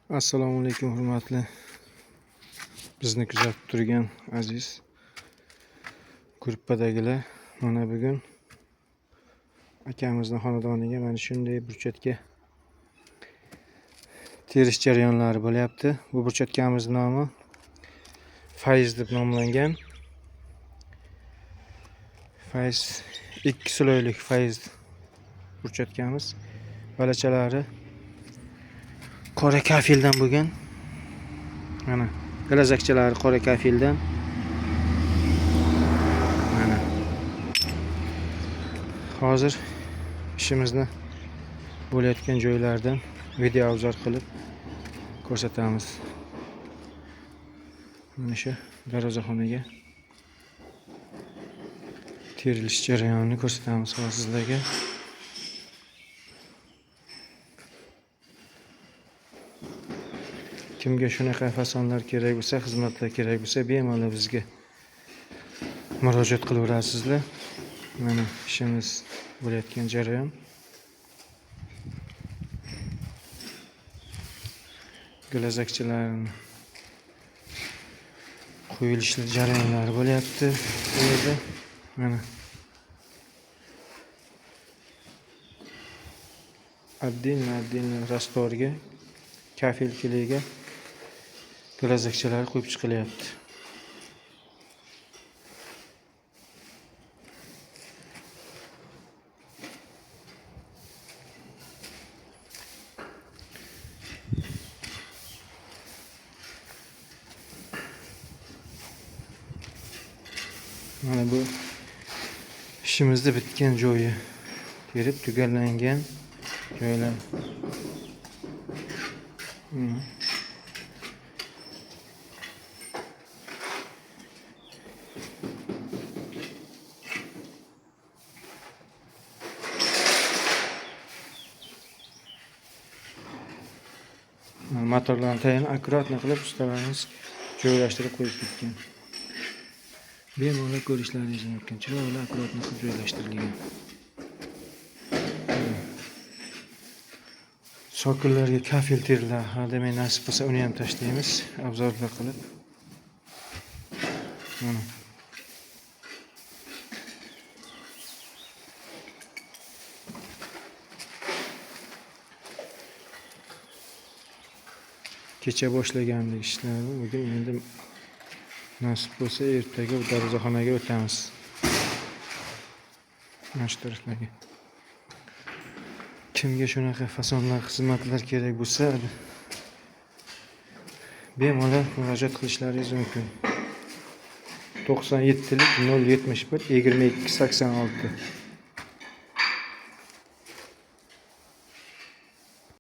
Assalomu alaykum hurmatli bizni kuzatib turgan aziz gruppadagilar. Mana bugun akamizning xonadoniga mana shunday burchakka terish jarayonlari bo'lyapti. Bu burchakamizning nomi Fayz deb nomlangan. Fayz 2 siloylik Fayz burchakamiz. Balachalari qora kafildan bo'lgan. Mana galazakchalari qora kafildan. Mana hozir ishimizni bo'layotgan joylardan video obzor qilib ko'rsatamiz. Mana shu darvozaxonaga terilish jarayonini ko'rsatamiz sizlarga. Kimga shunaqa fasonlar kerak bo'lsa, xizmatlar kerak bo'lsa, bemalol bizga murojaat qilaverasizlar. Mana ishimiz bo'layotgan jarayon. Galazakchilarning qo'yilish jarayonlari bo'lyapti. Bu yerda mana отдельно rastorga, kafilkiligiga galazakchalar qo'yib chiqilyapti. Mana bu ishimizda bitgan joyi, terib tugallangan joylar. Motorlarni tayini akkuratni qilib ustalarimiz joylashtirib qo'yib ketgan. Bemalol ko'rishlaringiz mumkin. Chiroyli akkuratni qilib joylashtirilgan. Sokinlarga kafil terilar, demak nasib bo'lsa uni ham tashlaymiz, obzorlar qilib. Mana kecha boshlagandik ishlarni, bugun endi nasib bo'lsa ertaga bu darvozaxonaga o'tamiz. Mana shu taraflarga. Kimga shunaqa fasonlar, xizmatlar kerak bo'lsa, bemalol murojaat qilishlaringiz mumkin. 97lik 071 22 86